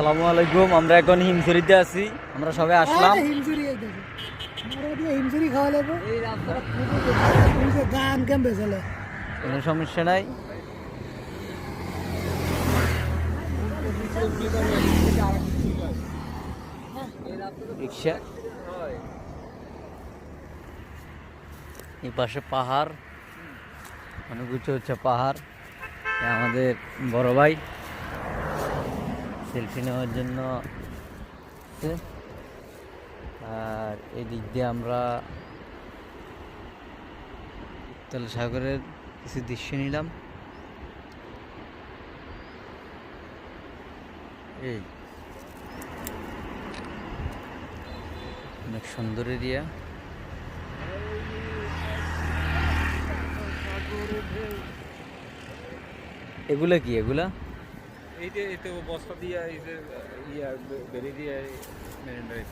আসসালামু আলাইকুম। আমরা এখন হিমছড়িতে আছি, আমরা সবাই আসলাম। কোনো সমস্যা নাই। রিক্সা, এই পাশে পাহাড়, অনেক উঁচু হচ্ছে পাহাড়। আমাদের বড় ভাই সেলফি নেওয়ার জন্য, আর এই দিক দিয়ে আমরা উত্তাল সাগরের কিছু দৃশ্য নিলাম। এই অনেক সুন্দর এরিয়া। এগুলা কি? এগুলা এই যে বস্তা দিয়ে এই যে বেরিয়ে দিয়ে মেরিন ড্রাইভ।